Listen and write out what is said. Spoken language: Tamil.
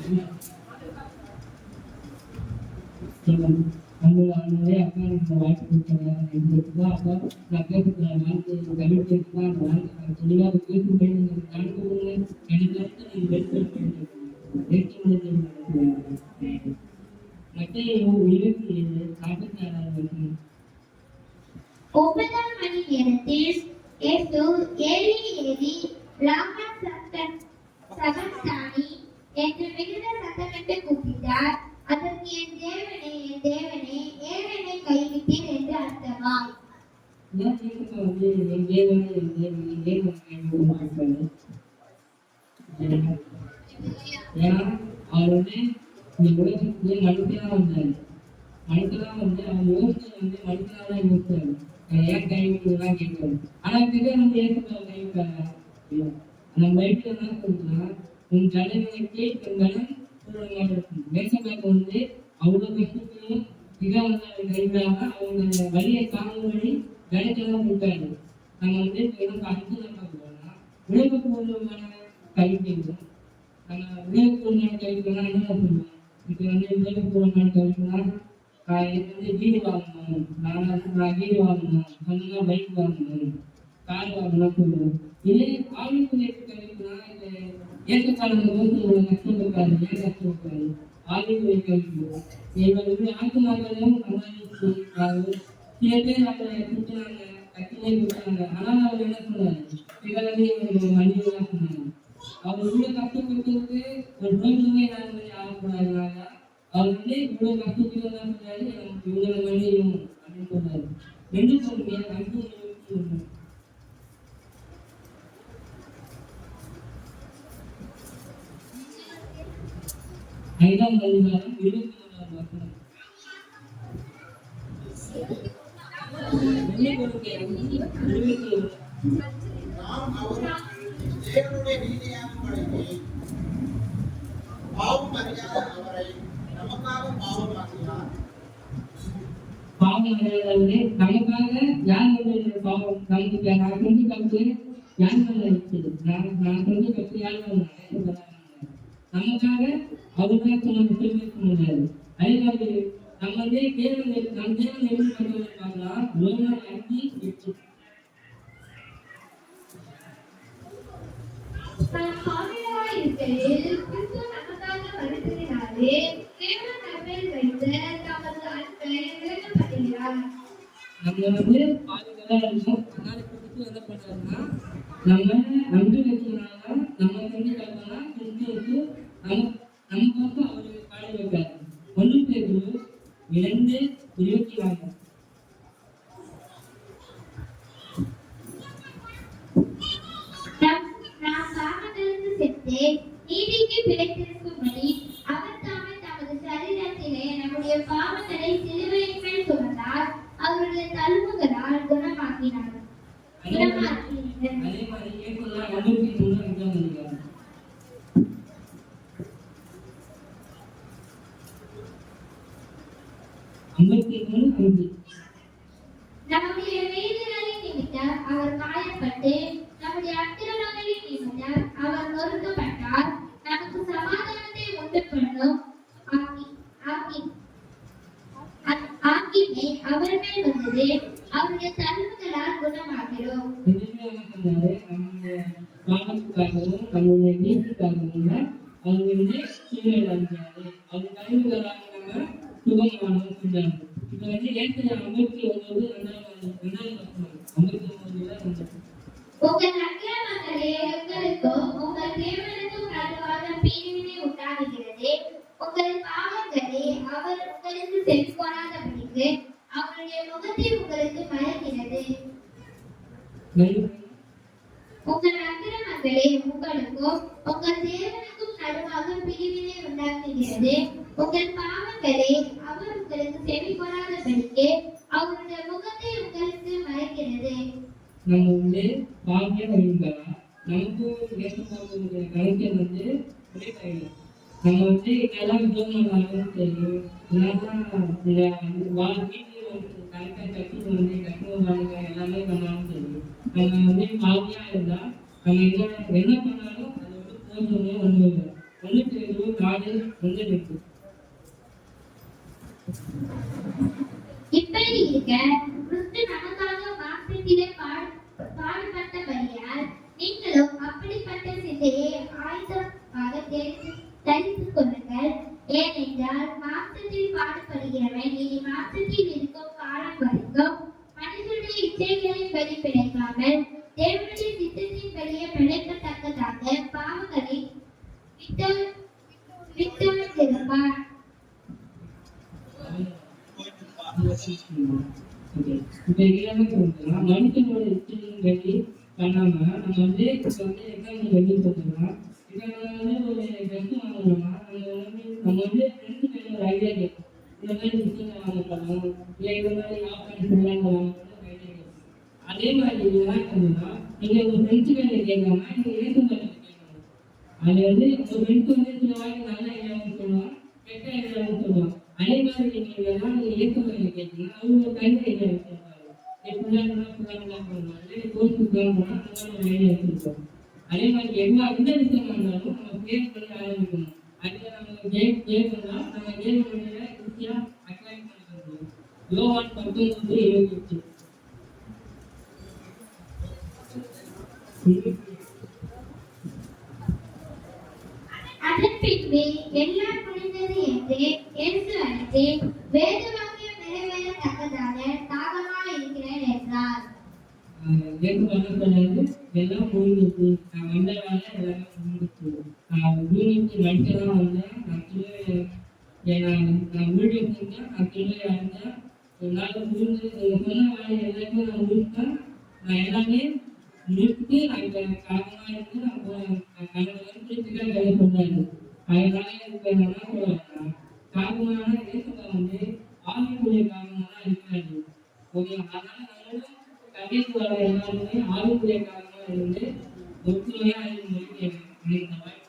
நிறைய அப்பா எனக்கு வாய்ப்பு கொடுத்தாங்க. அப்பா நான் கேட்டுக்கிற வாழ்க்கை தமிழ் பேருக்கு தான் அந்த வாழ்க்கை தெளிவாக பேசும்படி நீங்கள் காண்பது எனக்கு நீங்கள் மத்திய 27 46 9ஆம் மணி நேரத்தில் இயேசு ஏலி ஏலி லாமா சபக்தானி என்று மிகுந்த சத்தமிட்டு கூப்பிட்டார். அதற்கு என் தேவனே ஏன் என்னை கைவிட்டீர் என்று அர்த்தமாம். அவர் இந்த உலகத்துக்கு மனுஷனா வந்தாரு. மனுஷனா அவர் யோசிச்சு மனுஷனாதான் யோசிச்சாரு. ஏன் கைவிட்டுதான் கேட்காரு. ஆனா கிட்ட நம்ம ஏற்க கைவிட்டாங்க. நம்ம வயிற்று என்ன சொல்றோம்னா உன் தலைவனுக்கு கண்களும் மேசக்காக அவ்வளவு கஷ்டத்தையும் மிக கைவிடாம அவங்க வழியை காணும்படி கணக்கெல்லாம் கொடுத்தாரு. நம்ம எனக்கு அடுத்து நம்ம போனா உலகப்பூர்வமான கல்வியும் நம்ம உலகப்பூர்வமான கல்வினா என்ன சொல்லுவோம். இப்போ உலகப்பூர்வமான கல்வினா எனக்கு வீடு வாங்கணும், நான் வீடு வாங்கணும், சொந்தமா பைக் வாங்கணும், கார் வாங்கணும் சொல்லுவோம். இதே ஆளுநர் கல்வினா இந்த ஏற்றக்காலம் கஷ்டப்பட்டாரு. ஏன் கஷ்டப்பட்டாரு ஆளுநர் கல்வி இவங்க ஆக்குமார்களும் சம்பாதிச்சு சில பேர் அவரை கொடுத்தாங்க, கட்டிலே கொடுத்தாங்க. ஆனால் அவர் என்ன சொன்னாரு, இவரது மனிதனாக சொன்னாங்க. அவர் இவ்வளவு கஷ்டப்பட்டதுக்கு ஒரு நோய்மே நான் ஆகக்கூடாதுனால அவர் இவ்வளவு கஷ்டப்பட்டு என்ன சொன்னாரு, எனக்கு இவ்வளவு மனிதனும் அப்படின்னு சொன்னாரு. 2 5:21 5ஆம் அதிகாரம் 23ஆம் வசனம். தேவனுடைய நீதியான படைப்பை பாவம் அறியாத அவரை நமக்காக பாவமாக்கினார். பாவம் அறியாதவரே நமக்காக யார் பாவம் நமக்கு நான் செஞ்சு தப்பு யார் மேல இருக்குது, நான் செஞ்சு தப்பு யார் மேல நமக்காக அவர்தான் நம்ம திரும்பி சொன்னாரு. அதே மாதிரி நம்ம தேவன் எப்படி பண்ணுவாங்கன்னா ரோமர் 5:8 நம்ம பாதுகாப்பா இருக்கோம். அதனால என்ன பண்றாருன்னா நம்ம அன்பு வச்சதுனால நம்ம செஞ்சு கலந்தோம்னா கிறிஸ்துவுக்கு நமக்கு அவரு பாடி வைப்பாரு. 1 பேதுரு 2:24 நீதிக்கு பிழைத்திருக்கும்படி அவர் தாமே தமது சரீரத்திலே நம்முடைய பாவங்களை சிலுவையின் மேல் சுமந்தார். அவருடைய தழும்புகளால் குணமாக்கினார். நம்முடைய வேதனைகளின் நிமித்தம் அவர் காயப்பட்டு நம்முடைய அக்கிரமங்களின் நிமித்தம் அவர் நொறுக்கப்பட்டார். நமக்கு சமாதானத்தை உண்டு பண்ணும் ஆக்கினை அவர் மேல் வந்தது. அவருடைய தழும்புகளால் குணமாகிறோம். நம்முடைய நீதிக்காகவும் அவங்களுடைய சூழல் அளிக்கிறாரு. அவங்க தழும்புகளாக நம்ம சுகமானோம் சொன்னாங்க. இப்போ ஏற்கனவே 59 உங்கள் அக்கிரமங்களே உங்களுக்கும் உங்கள் தேவனுக்கும் நடுவாக பிரிவினை உண்டாகிறது. உங்கள் பாவங்களே அவர் உங்களுக்கு செவிக்கொடாதபடிக்கு அவருடைய முகத்தை உங்களுக்கு மறைக்கிறது. உங்கள் அக்கிரமங்களே உங்களுக்கும் உங்கள் தேவனுக்கும் நடுவாக பிரிவினை உண்டாக்குகிறது. உங்கள் பாவங்களே அவர் உங்களுக்கு செவிக்கொடாதபடிக்கு அவருடைய முகத்தை உங்களுக்கு மறைக்கிறது. நம்ம பாவியா இருந்தா நமக்கு கணக்கில் நம்ம இதெல்லாம் ஜோம் தெரியும். வீட்டில் கரெக்டாக கட்டி கட்டுவாங்க எல்லாமே பண்ணாலும் தெரியும். நம்ம பாவியா இருந்தா நம்ம என்ன பண்ணாலும் அதை போதுமே ஒன்றும் இல்லை. 1:4 வந்துருக்கு. இப்படி இருக்க கிறிஸ்து நமக்காக மாம்சத்திலே பாடுபட்டபடியால் நீங்களும் அப்படிப்பட்ட சிந்தையை ஆயுதமாக தரித்துக் கொள்ளுங்கள். ஏனென்றால் மாம்சத்தில் பாடுபடுகிறவன் இனி மாம்சத்தில் இருக்கும் காலம் வரைக்கும் மனுஷனுடைய இச்சைகளின்படி பிழைக்காமல் தேவனுடைய சித்தத்தின்படியே பிழைக்கத்தக்கதாக பாவங்களை விட்டொழிந்திருப்பார். இப்ப எல்லாமே சொல்றோம் மனுஷனோட இச்சையின்படி பண்ணாம நம்ம வந்து இப்ப வந்து எக்ஸாம்பிள் எப்படி சொல்றோம். இப்ப நம்ம வந்து ஒரு ட்ரெஸ் வாங்குறோம்னா நம்ம வந்து ஃப்ரெண்ட்ஸ் மேல ஒரு ஐடியா கேட்கும். இந்த மாதிரி விஷயங்கள் வாங்கப்படலாம் இல்லை இந்த மாதிரி ஆப்ஷன்ஸ் எல்லாம் வாங்கப்படும் ஐடியா கேட்கும். அதே மாதிரி இதெல்லாம் சொன்னா நீங்க உங்க ஃப்ரெண்ட்ஸ் மேல கேட்காம நீங்க ஏசு மேல கேட்கணும். அது வந்து உங்க ஃப்ரெண்ட்ஸ் வந்து சில வாய்க்கு நல்ல ஐடியாவும் சொல்லுவான் கெட்ட ஐடியாவும் சொல்லுவான். அதே மாதிரி நீங்க இதெல்லாம் நீங்க ஏசு மேல கேட்டீங்கன்னா அவங்க தனி ஐடியா வச்சிருப்பாங்க. புள்ளா பண்ணுவாங்க கோர்ஸுக்கு போகணும்னா அந்த மாதிரி ஐடியா வச்சிருப்போம். அதே மாதிரி எல்லா எந்த விஷயமா இருந்தாலும் நம்ம கிரியேட் பண்ணி ஆரம்பிக்கணும். அதுல நம்ம கேட்கணும்னா நம்ம கேட்க வேண்டிய ஈஸியா அப்ளை பண்ணிக்கணும். யோவான் 19:28 அதன் பின்பு எல்லாம் முடிந்தது என்று இயேசு அழைத்து வேதவாக்கியம் நிறைவேறத்தக்கதாக தாகமாக இருக்கிறேன் என்றார். எல்லாம் முடிஞ்சிச்சு. நான் வந்த வேலை எல்லாமே முடிஞ்சிச்சு. யூனிட்டு மனுஷெல்லாம் வந்தேன். நான் வீடியோ செஞ்சேன். நான் திரும்ப இருந்தேன். ஒரு நாள் முடிஞ்சு நீங்கள் சொன்ன வேலை எல்லாத்தையும் நான் முடிச்சுட்டேன். நான் எல்லாமே முடிச்சுட்டு நான் இப்போ காரணமாக இருந்து நான் வருஷத்துக்காக வேலை சொன்னாரு. அதனால எனக்கு என்ன சொல்லுவாங்க காரணமான தேசத்தை வந்து ஆவிக்குரிய காரணமாக தான் இருக்கிறாரு. ஓகே அதனால நம்மளும் கடைசி வர எல்லாருமே ஆவிக்குரிய காரணமாக இருந்து ஒற்றுமையாக இருக்கும். இந்த மாதிரி